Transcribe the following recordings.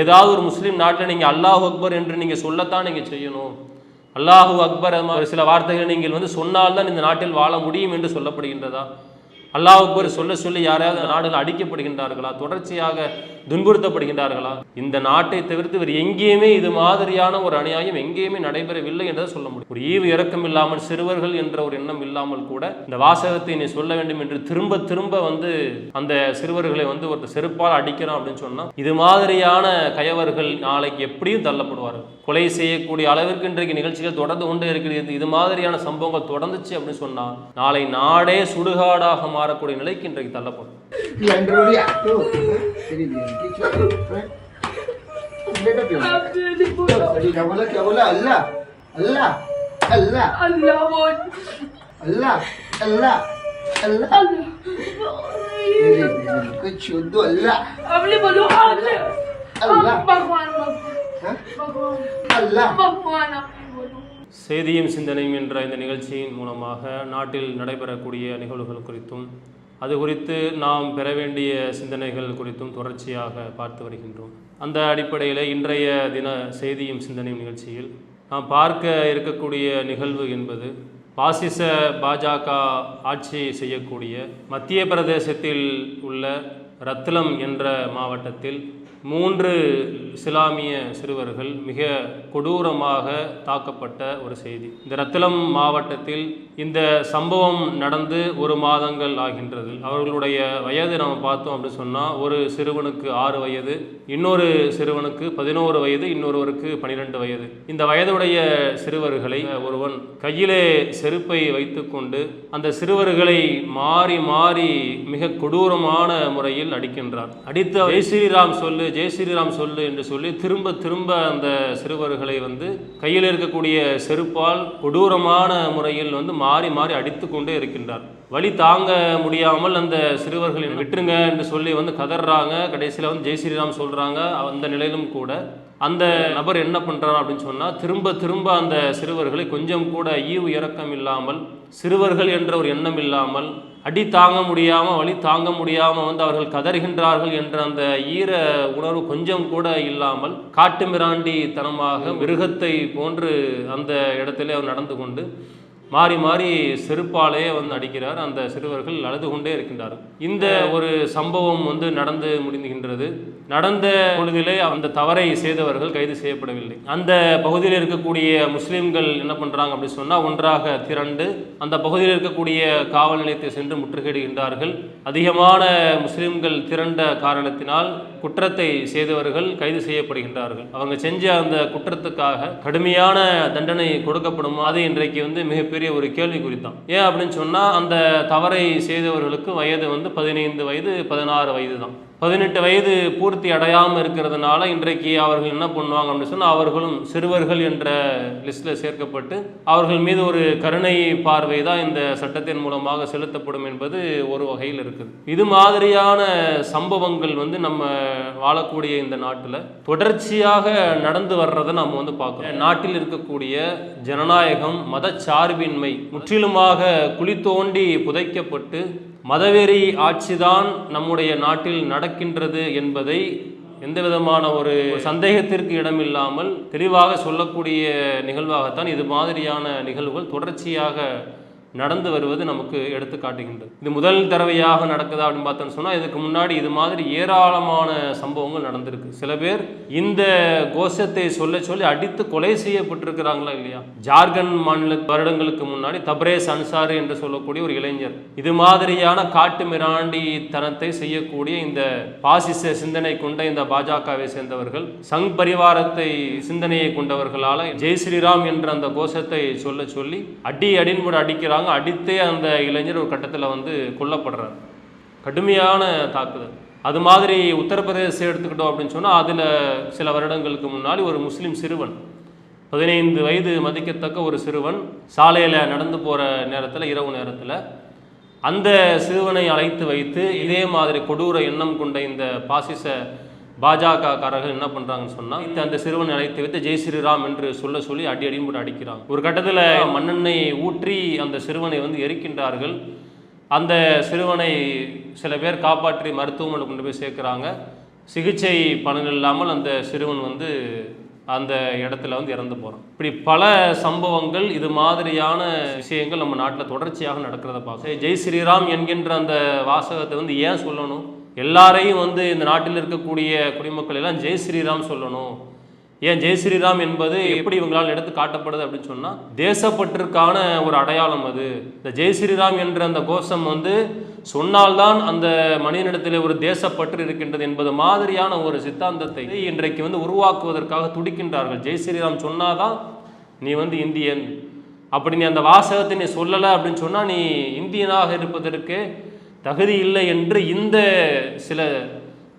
ஏதாவது ஒரு முஸ்லீம் நாட்டில் நீங்கள் அல்லாஹு அக்பர் என்று நீங்கள் சொல்லத்தான் நீங்கள் செய்யணும். அல்லாஹு அக்பர் ஒரு சில வார்த்தைகள் நீங்கள் வந்து சொன்னால்தான் இந்த நாட்டில் வாழ முடியும் என்று சொல்லப்படுகின்றதா? அல்லாஹ் அக்பர் சொல்ல சொல்லி யாராவது நாடுகள் அடிக்கப்படுகின்றார்களா? தொடர்ச்சியாக துன்புறுத்தப்படுகின்றார்களா? இந்த நாட்டை தவிர்த்து வேறு எங்கேயுமே இது மாதிரியான ஒரு அநியாயம் எங்கேயுமே நடைபெறவில்லை என்றதை சொல்ல முடியும். ஒரு ஈவு இரக்கம் இல்லாமல், சிறுவர்கள் என்ற ஒரு எண்ணம் இல்லாமல் கூட இந்த வாசகத்தை நீ சொல்ல வேண்டும் என்று திரும்ப திரும்ப வந்து அந்த சிறுவர்களை வந்து ஒரு செருப்பால் அடிக்கிறோம் அப்படின்னு சொன்னா இது மாதிரியான கயவர்கள் நாளைக்கு எப்படியும் தள்ளப்படுவார்கள். கொலை செய்யக்கூடிய அளவிற்கு இன்றைக்கு நிகழ்ச்சிகள் தொடர்ந்து கொண்டே இருக்கிறது. இது மாதிரியான சம்பவங்கள் தொடர்ந்துச்சு அப்படின்னு சொன்னா நாளை நாடே சுடுகாடாக மாறக்கூடிய நிலைக்கு இன்றைக்கு தள்ளப்படும். செய்தியும் சிந்தனையும் என்ற இந்த நிகழ்ச்சியின் மூலமாக நாட்டில் நடைபெறக்கூடிய நிகழ்வுகள் குறித்தும் அது குறித்து நாம் பெற வேண்டிய சிந்தனைகள் குறித்தும் தொடர்ச்சியாக பார்த்து வருகின்றோம். அந்த அடிப்படையில் இன்றைய தின செய்தியும் சிந்தனையும் நிகழ்ச்சியில் நாம் பார்க்க இருக்கக்கூடிய நிகழ்வு என்பது பாசிச பாஜக ஆட்சி செய்யக்கூடிய மத்திய பிரதேசத்தில் உள்ள ரத்லம் என்ற மாவட்டத்தில் 3 இஸ்லாமிய சிறுவர்கள் மிக கொடூரமாக தாக்கப்பட்ட ஒரு செய்தி. இந்த ரத்லம் மாவட்டத்தில் இந்த சம்பவம் நடந்து 1 மாதங்கள் ஆகின்றது. அவர்களுடைய வயது நம்ம பார்த்தோம் அப்படின்னு சொன்னால் ஒரு சிறுவனுக்கு 6 வயது, இன்னொரு சிறுவனுக்கு 11 வயது, இன்னொருவருக்கு 12 வயது. இந்த வயதுடைய சிறுவர்களை ஒருவன் கையிலே செருப்பை வைத்துக்கொண்டு அந்த சிறுவர்களை மாறி மாறி மிக கொடூரமான முறையில் அடிக்கின்றார். அடித்த ஜெய் ஸ்ரீராம் சொல்லு, ஜெய் ஸ்ரீராம் சொல்லு என்று சொல்லி திரும்ப திரும்ப அந்த சிறுவர்களை வந்து கையில் இருக்கக்கூடிய செருப்பால் கொடூரமான முறையில் வந்து மாறி மாறி அடித்து கொண்டே இருக்கின்றார். வலி தாங்க முடியாமல் அந்த சிறுவர்களை விட்டுருங்க என்று சொல்லி வந்து கதறாங்க. கடைசியில் வந்து ஜெய் ஸ்ரீராம் சொல்கிறாங்க. அந்த நிலையிலும் கூட அந்த நபர் என்ன பண்ணுறான் அப்படின்னு சொன்னால் திரும்ப திரும்ப அந்த சிறுவர்களை கொஞ்சம் கூட ஈவு இரக்கம் இல்லாமல், சிறுவர்கள் என்ற ஒரு எண்ணம் இல்லாமல், அடி தாங்க முடியாமல், வலி தாங்க முடியாமல் வந்து அவர்கள் கதறுகின்றார்கள் என்ற அந்த ஈர உணர்வு கொஞ்சம் கூட இல்லாமல் காட்டு மிராண்டி தனமாக மிருகத்தை போன்று அந்த இடத்திலே அவர் நடந்து கொண்டு மாறி மாறி செருப்பாலே வந்து அடிக்கிறார். அந்த சிறுவர்கள் அழுது கொண்டே இருக்கின்றார்கள். இந்த ஒரு சம்பவம் வந்து நடந்து முடிந்துகின்றது. நடந்த பொழுதிலே அந்த தவறை செய்தவர்கள் கைது செய்யப்படவில்லை. அந்த பகுதியில் இருக்கக்கூடிய முஸ்லீம்கள் என்ன பண்ணுறாங்க அப்படின்னு சொன்னால் ஒன்றாக திரண்டு அந்த பகுதியில் இருக்கக்கூடிய காவல் நிலையத்தை சென்று முற்றுகையிடுகின்றார்கள். அதிகமான முஸ்லீம்கள் திரண்ட காரணத்தினால் குற்றத்தை செய்தவர்கள் கைது செய்யப்படுகின்றார்கள். அவங்க செஞ்ச அந்த குற்றத்துக்காக கடுமையான தண்டனை கொடுக்கப்படுமா? அது இன்றைக்கு வந்து மிகப்பெரிய ஒரு கேள்வி குறித்தான். ஏன் அப்படின்னு சொன்னால் அந்த தவறை செய்தவர்களுக்கு வயது வந்து 15 வயது 16 வயது தான். 18 வயது பூர்த்தி அடையாமல் இருக்கிறதுனால இன்றைக்கு அவர்கள் என்ன பண்ணுவாங்க அப்படின்னு சொன்னால் அவர்களும் சிறுவர்கள் என்ற லிஸ்ட்டில் சேர்க்கப்பட்டு அவர்கள் மீது ஒரு கருணை பார்வை தான் இந்த சட்டத்தின் மூலமாக செலுத்தப்படும் என்பது ஒரு வகையில் இருக்குது. இது மாதிரியான சம்பவங்கள் வந்து நம்ம வாழக்கூடிய இந்த நாட்டில் தொடர்ச்சியாக நடந்து வர்றதை நம்ம வந்து பார்க்குறோம். நாட்டில் இருக்கக்கூடிய ஜனநாயகம், மதச்சார்பின்மை முற்றிலுமாக குழி தோண்டி புதைக்கப்பட்டு மதவெறி ஆட்சிதான் நம்முடைய நாட்டில் நடக்கின்றது என்பதை எந்த விதமான ஒரு சந்தேகத்திற்கு இடமில்லாமல் தெளிவாக சொல்லக்கூடிய நிகழ்வாகத்தான் இது மாதிரியான நிகழ்வுகள் தொடர்ச்சியாக நடந்து வருவது நமக்கு எடுத்து காட்டுகின்றது. இது முதல் தடவையாக நடக்குதா அப்படின்னு பார்த்தோன்னு சொன்னால் இதுக்கு முன்னாடி இது மாதிரி ஏராளமான சம்பவங்கள் நடந்திருக்கு. சில பேர் இந்த கோஷத்தை சொல்லி அடித்து கொலை செய்யப்பட்டிருக்கிறாங்களா இல்லையா? ஜார்க்கண்ட் மாநில வருடங்களுக்கு முன்னாடி தப்ரேஸ் அன்சாரி என்று சொல்லக்கூடிய ஒரு இளைஞர் இது மாதிரியான காட்டு மிராண்டி தனத்தை செய்யக்கூடிய இந்த பாசிச சிந்தனை கொண்ட இந்த பாஜகவை சேர்ந்தவர்கள் சங் பரிவாரத்தை சிந்தனையை கொண்டவர்களால் ஜெய் ஸ்ரீராம் என்ற அந்த கோஷத்தை சொல்லி அடின்னு கூட அடிக்கிறாங்க. அடித்தே அந்த இளைஞர் ஒரு கட்டத்தில் வந்து கொல்லப்படுறார். கடுமையான தாக்குதல். அது மாதிரி உத்தரப்பிரதேசம் எடுத்துக்கிட்டோம் அப்படின்னு சொன்னால் அதில் சில வருடங்களுக்கு முன்னாடி ஒரு முஸ்லீம் சிறுவன் 15 வயது மதிக்கத்தக்க ஒரு சிறுவன் சாலையில் நடந்து போகிற நேரத்தில், இரவு நேரத்தில் அந்த சிறுவனை அழைத்து வைத்து இதே மாதிரி கொடூர எண்ணம் கொண்ட இந்த பாசிச பாஜக காரர்கள் என்ன பண்ணுறாங்கன்னு சொன்னால் அந்த சிறுவனை அழைத்து வைத்து ஜெய் ஸ்ரீராம் என்று சொல்லி அடின்னு போட்டு அடிக்கிறாங்க. ஒரு கட்டத்தில் மண்ணெண்ணெய் ஊற்றி அந்த சிறுவனை வந்து எரிக்கின்றார்கள். அந்த சிறுவனை சில பேர் காப்பாற்றி மருத்துவமனை கொண்டு போய் சேர்க்குறாங்க. சிகிச்சை பலன் இல்லாமல் அந்த சிறுவன் வந்து அந்த இடத்துல வந்து இறந்து போகிறான். இப்படி பல சம்பவங்கள் இது மாதிரியான விஷயங்கள் நம்ம நாட்டில் தொடர்ச்சியாக நடக்கிறத பார்க்க ஜெய் ஸ்ரீராம் என்கின்ற அந்த வாசகத்தை வந்து ஏன் சொல்லணும்? எல்லாரையும் வந்து இந்த நாட்டில் இருக்கக்கூடிய குடிமக்கள் எல்லாம் ஜெய் ஸ்ரீராம் சொல்லணும். ஏன் ஜெய் ஸ்ரீராம் என்பது எப்படி இவங்களால் எடுத்து காட்டப்படுது அப்படின்னு சொன்னால், தேசப்பற்றிற்கான ஒரு அடையாளம் அது. இந்த ஜெய் ஸ்ரீராம் என்ற அந்த கோஷம் வந்து சொன்னால்தான் அந்த மனிதனிடத்தில் ஒரு தேசப்பற்று இருக்கின்றது என்பது மாதிரியான ஒரு சித்தாந்தத்தை இன்றைக்கு வந்து உருவாக்குவதற்காக துடிக்கின்றார்கள். ஜெய் ஸ்ரீராம் சொன்னாதான் நீ வந்து இந்தியன், அப்படி நீ அந்த வாசகத்தை நீ சொல்லலை அப்படின்னு சொன்னால் நீ இந்தியனாக இருப்பதற்கு தகுதி இல்லை என்று இந்த சில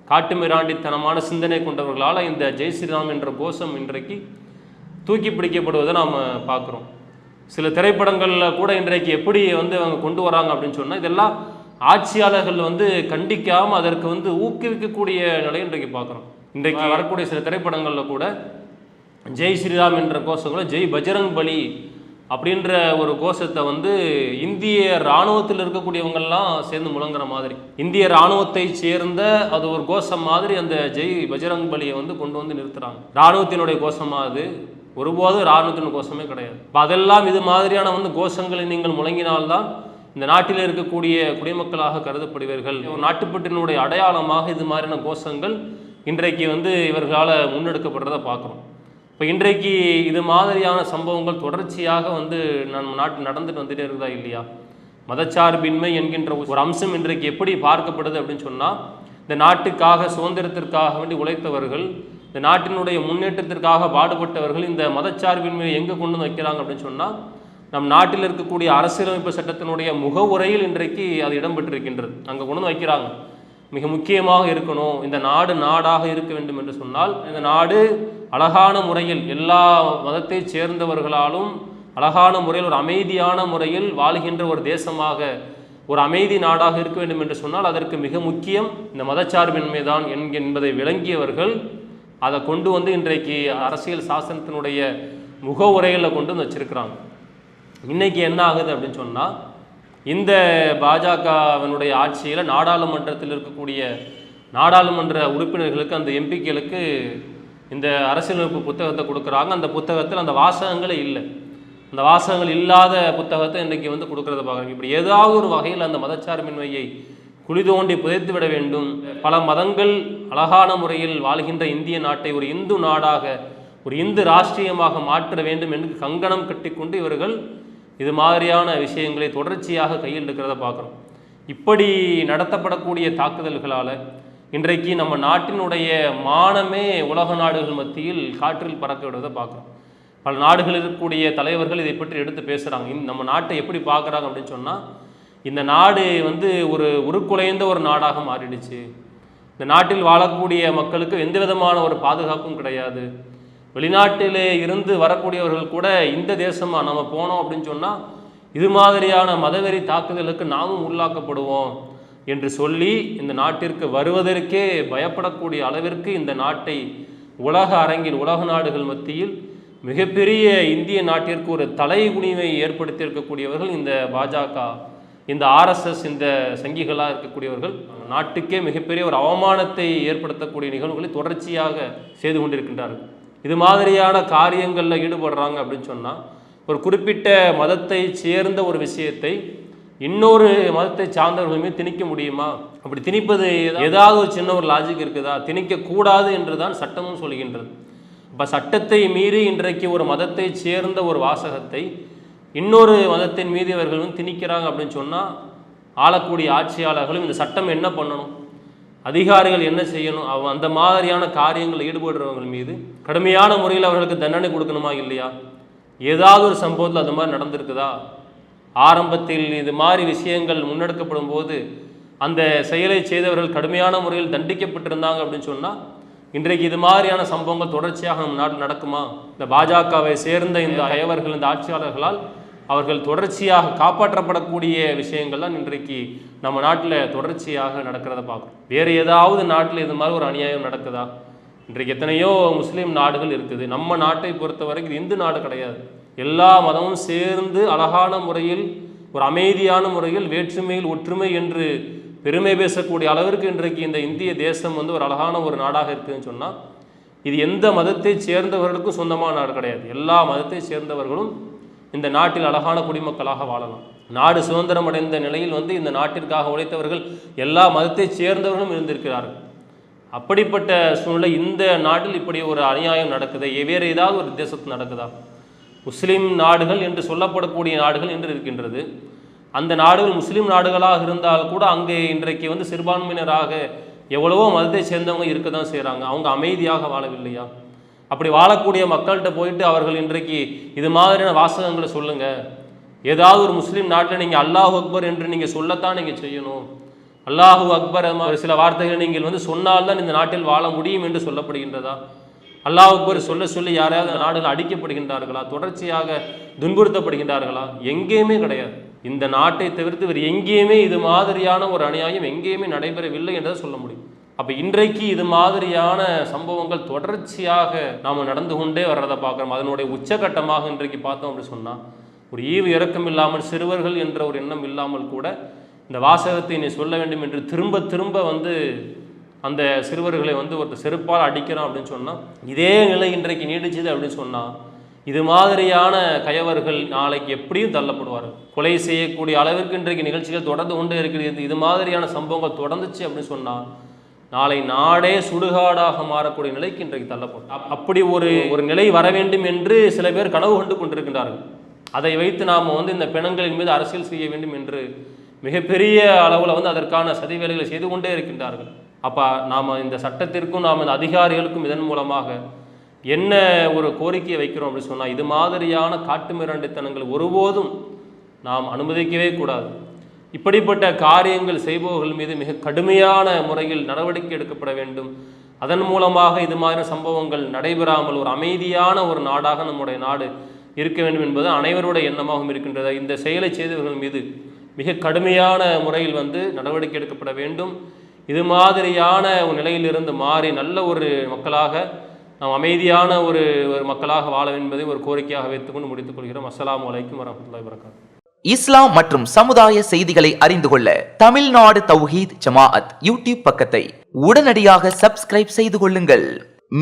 காட்டுமிராண்டித்தனமான சிந்தனை கொண்டவர்களால் இந்த ஜெய் ஸ்ரீராம் என்ற கோஷம் இன்றைக்கு தூக்கி பிடிக்கப்படுவதை நாம் பார்க்குறோம். சில திரைப்படங்களில் கூட இன்றைக்கு எப்படி வந்து அவங்க கொண்டு வராங்க அப்படின்னு சொன்னால், இதெல்லாம் ஆட்சியாளர்கள் வந்து கண்டிக்காமல் அதற்கு வந்து ஊக்குவிக்கக்கூடிய நிலை இன்றைக்கு பார்க்குறோம். இன்றைக்கு வரக்கூடிய சில திரைப்படங்களில் கூட ஜெய் ஸ்ரீராம் என்ற கோஷங்களை ஜெய் பஜ்ரங் பலி அப்படின்ற ஒரு கோஷத்தை வந்து இந்திய இராணுவத்தில் இருக்கக்கூடியவங்கெல்லாம் சேர்ந்து முழங்குற மாதிரி, இந்திய இராணுவத்தை சேர்ந்த அது ஒரு கோஷம் மாதிரி அந்த ஜெய் பஜ்ரங் பலியை வந்து கொண்டு வந்து நிறுத்துறாங்க. இராணுவத்தினுடைய கோஷமாக அது ஒருபோதும் இராணுவத்தின் கோஷமே கிடையாது. அதெல்லாம் இது மாதிரியான வந்து கோஷங்களை நீங்கள் முழங்கினால்தான் இந்த நாட்டில் இருக்கக்கூடிய குடிமக்களாக கருதப்படுவீர்கள். ஒரு நாட்டுப்பற்றினுடைய அடையாளமாக இது மாதிரியான கோஷங்கள் இன்றைக்கு வந்து இவர்களால் முன்னெடுக்கப்படுறதை பார்க்குறோம். இப்போ இன்றைக்கு இது மாதிரியான சம்பவங்கள் தொடர்ச்சியாக வந்து நம்ம நாட்டில் நடந்துட்டு வந்துட்டே இருக்குதா இல்லையா? மதச்சார்பின்மை என்கின்ற ஒரு அம்சம் இன்றைக்கு எப்படி பார்க்கப்படுது அப்படின்னு சொன்னால், இந்த நாட்டுக்காக சுதந்திரத்திற்காக வேண்டி உழைத்தவர்கள், இந்த நாட்டினுடைய முன்னேற்றத்திற்காக பாடுபட்டவர்கள் இந்த மதச்சார்பின்மையை எங்கே கொண்டு வந்து வைக்கிறாங்க அப்படின்னு சொன்னால், நம் நாட்டில் இருக்கக்கூடிய அரசியலமைப்பு சட்டத்தினுடைய முகவுரையில் இன்றைக்கு அது இடம்பெற்றிருக்கின்றது. அங்கே கொண்டு வந்து வைக்கிறாங்க. மிக முக்கியமாக இருக்கணும், இந்த நாடு நாடாக இருக்க வேண்டும் என்று சொன்னால், இந்த நாடு அழகான முறையில் எல்லா மதத்தை சேர்ந்தவர்களாலும் அழகான முறையில் ஒரு அமைதியான முறையில் வாழ்கின்ற ஒரு தேசமாக, ஒரு அமைதி நாடாக இருக்க வேண்டும் என்று சொன்னால் அதற்கு மிக முக்கியம் இந்த மதச்சார்பின்மை தான் என்பதை விளங்கியவர்கள் அதை கொண்டு வந்து இன்றைக்கு அரசியல் சாசனத்தினுடைய முகவுரைகளில் கொண்டு வந்து வச்சிருக்கிறாங்க. இன்றைக்கி என்ன ஆகுது அப்படின்னு சொன்னால், இந்த பாஜகவினுடைய ஆட்சியில் நாடாளுமன்றத்தில் இருக்கக்கூடிய நாடாளுமன்ற உறுப்பினர்களுக்கு, அந்த எம்பிக்களுக்கு இந்த அரசியலமைப்பு புத்தகத்தை கொடுக்குறாங்க. அந்த புத்தகத்தில் அந்த வாசகங்களே இல்லை. அந்த வாசகங்கள் இல்லாத புத்தகத்தை இன்றைக்கி வந்து கொடுக்குறத பார்க்குறாங்க. இப்படி ஏதாவது ஒரு வகையில் அந்த மதச்சார்பின்மையை குழி தோண்டி புதைத்து விட வேண்டும். பல மதங்கள் அழகான முறையில் வாழ்கின்ற இந்திய நாட்டை ஒரு இந்து நாடாக, ஒரு இந்து ராஷ்டிரியமாக மாற்ற வேண்டும் என்று கங்கணம் கட்டிக்கொண்டு இவர்கள் இது மாதிரியான விஷயங்களை தொடர்ச்சியாக கையில் இருக்கிறத பார்க்குறோம். இப்படி நடத்தப்படக்கூடிய தாக்குதல்களால் இன்றைக்கு நம்ம நாட்டினுடைய மானமே உலக நாடுகள் மத்தியில் காற்றில் பறக்க விடுவதை பார்க்குறோம். பல நாடுகளில் இருக்கக்கூடிய தலைவர்கள் இதை பற்றி எடுத்து பேசுகிறாங்க. நம்ம நாட்டை எப்படி பார்க்குறாங்க அப்படின்னு சொன்னால், இந்த நாடு வந்து ஒரு உருக்குலைந்த ஒரு நாடாக மாறிடுச்சு. இந்த நாட்டில் வாழக்கூடிய மக்களுக்கு எந்த விதமான ஒரு பாதுகாப்பும் கிடையாது. வெளிநாட்டிலே இருந்து வரக்கூடியவர்கள் கூட இந்த தேசமாக நம்ம போனோம் அப்படின்னு சொன்னால் இது மாதிரியான மதவெறி தாக்குதலுக்கு நாமும் உள்ளாக்கப்படுவோம் என்று சொல்லி இந்த நாட்டிற்கு வருவதற்கே பயப்படக்கூடிய அளவிற்கு இந்த நாட்டை உலக அரங்கில், உலக நாடுகள் மத்தியில் மிகப்பெரிய இந்திய நாட்டிற்கு ஒரு தலைகுனிவை ஏற்படுத்தியிருக்கக்கூடியவர்கள் இந்த பாஜக, இந்த RSS, இந்த சங்கிகளாக இருக்கக்கூடியவர்கள். நாட்டுக்கே மிகப்பெரிய ஒரு அவமானத்தை ஏற்படுத்தக்கூடிய நிகழ்வுகளை தொடர்ச்சியாக செய்து கொண்டிருக்கின்றார்கள். இது மாதிரியான காரியங்களில் ஈடுபடுறாங்க அப்படின்னு சொன்னால், ஒரு குறிப்பிட்ட மதத்தை சேர்ந்த ஒரு விஷயத்தை இன்னொரு மதத்தை சார்ந்தவர்களுமே திணிக்க முடியுமா? அப்படி திணிப்பது ஏதாவது ஒரு சின்ன ஒரு லாஜிக் இருக்குதா? திணிக்கக்கூடாது என்று தான் சட்டமும் சொல்கின்றது. இப்போ சட்டத்தை மீறி இன்றைக்கு ஒரு மதத்தை சேர்ந்த ஒரு வாசகத்தை இன்னொரு மதத்தின் மீது இவர்கள் வந்து திணிக்கிறாங்க அப்படின்னு சொன்னால், ஆளக்கூடிய ஆட்சியாளர்களும் இந்த சட்டம் என்ன பண்ணணும், அதிகாரிகள் என்ன செய்யணும், அந்த மாதிரியான காரியங்களில் ஈடுபடுறவர்கள் மீது கடுமையான முறையில் அவர்களுக்கு தண்டனை கொடுக்கணுமா இல்லையா? ஏதாவது ஒரு சம்பவத்தில் அது மாதிரி நடந்திருக்குதா? ஆரம்பத்தில் இது மாதிரி விஷயங்கள் முன்னெடுக்கப்படும் போது அந்த செயலை செய்தவர்கள் கடுமையான முறையில் தண்டிக்கப்பட்டிருந்தாங்க அப்படின்னு சொன்னால், இன்றைக்கு இது மாதிரியான சம்பவங்கள் தொடர்ச்சியாக நம் நாட்டில் நடக்குமா? இந்த பாஜகவை சேர்ந்த இந்த அயவர்கள், இந்த ஆட்சியாளர்களால் அவர்கள் தொடர்ச்சியாக காப்பாற்றப்படக்கூடிய விஷயங்கள் தான் இன்றைக்கு நம்ம நாட்டில் தொடர்ச்சியாக நடக்கிறத பார்க்குறோம். வேறு ஏதாவது நாட்டில் இது மாதிரி ஒரு அநியாயம் நடக்குதா? இன்றைக்கு எத்தனையோ முஸ்லீம் நாடுகள் இருக்குது. நம்ம நாட்டை பொறுத்த வரைக்கும் இந்து நாடு கிடையாது. எல்லா மதமும் சேர்ந்து அழகான முறையில், ஒரு அமைதியான முறையில், வேற்றுமையில் ஒற்றுமை என்று பெருமை பேசக்கூடிய அளவிற்கு இன்றைக்கு இந்த இந்திய தேசம் வந்து ஒரு அழகான ஒரு நாடாக இருக்குதுன்னு சொன்னால் இது எந்த மதத்தை சேர்ந்தவர்களுக்கும் சொந்தமான நாடு கிடையாது. எல்லா மதத்தை சேர்ந்தவர்களும் இந்த நாட்டில் அழகான குடிமக்களாக வாழலாம். நாடு சுதந்திரம் அடைந்த நிலையில் வந்து இந்த நாட்டிற்காக உழைத்தவர்கள் எல்லா மதத்தை சேர்ந்தவர்களும் இருந்திருக்கிறார்கள். அப்படிப்பட்ட சூழ்நிலை இந்த நாட்டில் இப்படி ஒரு அநியாயம் நடக்குது. வேறு ஏதாவது ஒரு தேசத்தில் நடக்குதா? முஸ்லீம் நாடுகள் என்று சொல்லப்படக்கூடிய நாடுகள் என்று இருக்கின்றது. அந்த நாடுகள் முஸ்லீம் நாடுகளாக இருந்தால் கூட அங்கே இன்றைக்கு வந்து சிறுபான்மையினராக எவ்வளவோ மதத்தை சேர்ந்தவங்க இருக்க தான் செய்கிறாங்க. அவங்க அமைதியாக வாழவில்லையா? அப்படி வாழக்கூடிய மக்கள்கிட்ட போயிட்டு அவர்கள் இன்றைக்கு இது மாதிரியான வாசகங்களை சொல்லுங்கள். ஏதாவது ஒரு முஸ்லீம் நாட்டில் நீங்கள் அல்லாஹு அக்பர் என்று நீங்கள் சொல்லத்தான் நீங்கள் செய்யணும். அல்லாஹு அக்பர் சில வார்த்தைகள் நீங்கள் வந்து சொன்னால்தான் இந்த நாட்டில் வாழ முடியும் என்று சொல்லப்படுகின்றதா? அல்லாஹ் அக்பர் சொல்லி யாரையாவது நாடுகள் அடிக்கப்படுகின்றார்களா? தொடர்ச்சியாக துன்புறுத்தப்படுகின்றார்களா? எங்கேயுமே கிடையாது. இந்த நாட்டை தவிர்த்து வேறு எங்கேயுமே இது மாதிரியான ஒரு அநியாயம் எங்கேயுமே நடைபெறவில்லை என்றதை சொல்ல முடியும். அப்போ இன்றைக்கு இது மாதிரியான சம்பவங்கள் தொடர்ச்சியாக நாம் நடந்து கொண்டே வர்றதை பார்க்குறோம். அதனுடைய உச்சகட்டமாக இன்றைக்கு பார்த்தோம் அப்படின்னு சொன்னால் ஒரு ஈவு இறக்கம் இல்லாமல், சிறுவர்கள் என்ற ஒரு எண்ணம் இல்லாமல் கூட இந்த வாசகத்தை நீ சொல்ல வேண்டும் என்று திரும்ப திரும்ப வந்து அந்த சிறுவர்களை வந்து ஒரு செருப்பால் அடிக்கிறோம் அப்படின்னு சொன்னால் இதே நிலை இன்றைக்கு நீடிச்சுது அப்படின்னு சொன்னால் இது மாதிரியான கயவர்கள் நாளைக்கு எப்படியும் தள்ளப்படுவார்கள். கொலை செய்யக்கூடிய அளவிற்கு இன்றைக்கு நிகழ்ச்சிகள் தொடர்ந்து கொண்டே இருக்கிறது. இது மாதிரியான சம்பவங்கள் தொடர்ந்துச்சு அப்படின்னு சொன்னால் நாளை நாடே சுடுகாடாக மாறக்கூடிய நிலைக்கு இன்றைக்கு தள்ளப்படும். அப்படி ஒரு நிலை வர வேண்டும் என்று சில பேர் கனவு கண்டு கொண்டிருக்கின்றார்கள். அதை வைத்து நாம் வந்து இந்த பிணங்களின் மீது அரசியல் செய்ய வேண்டும் என்று மிகப்பெரிய அளவில் வந்து அதற்கான சதி வேலைகளை செய்து கொண்டே இருக்கின்றார்கள். அப்போ நாம் இந்த சட்டத்திற்கும் நாம் இந்த அதிகாரிகளுக்கும் இதன் மூலமாக என்ன ஒரு கோரிக்கையை வைக்கிறோம் அப்படின்னு சொன்னால் இது மாதிரியான காட்டுமிராண்டித்தனங்கள் ஒருபோதும் நாம் அனுமதிக்கவே கூடாது. இப்படிப்பட்ட காரியங்கள் செய்பவர்கள் மீது மிக கடுமையான முறையில் நடவடிக்கை எடுக்கப்பட வேண்டும். அதன் மூலமாக இது மாதிரி சம்பவங்கள் நடைபெறாமல் ஒரு அமைதியான ஒரு நாடாக நம்முடைய நாடு இருக்க வேண்டும் என்பது அனைவருடைய எண்ணமாகவும் இருக்கின்றது. இந்த செயலை செய்தவர்கள் மீது மிக கடுமையான முறையில் வந்து நடவடிக்கை எடுக்கப்பட வேண்டும். இது மாதிரியான ஒரு நிலையிலிருந்து மாறி நல்ல ஒரு மக்களாக நாம் அமைதியான ஒரு மக்களாக வாழ என்பதை ஒரு கோரிக்கையாக வைத்துக்கொண்டு முடித்துக் கொள்கிறோம். அஸ்ஸலாமு அலைக்கும் வரஹ்மத்துல்லாஹி வபரகாத்துஹு. இஸ்லாம் மற்றும் சமுதாய செய்திகளை அறிந்து கொள்ள தமிழ்நாடு தௌஹீத் ஜமாஅத் யூடியூப் பக்கத்தை உடனடியாக சப்ஸ்கிரைப் செய்து கொள்ளுங்கள்.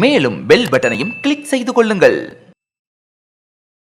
மேலும் பெல் பட்டனையும் கிளிக் செய்து கொள்ளுங்கள்.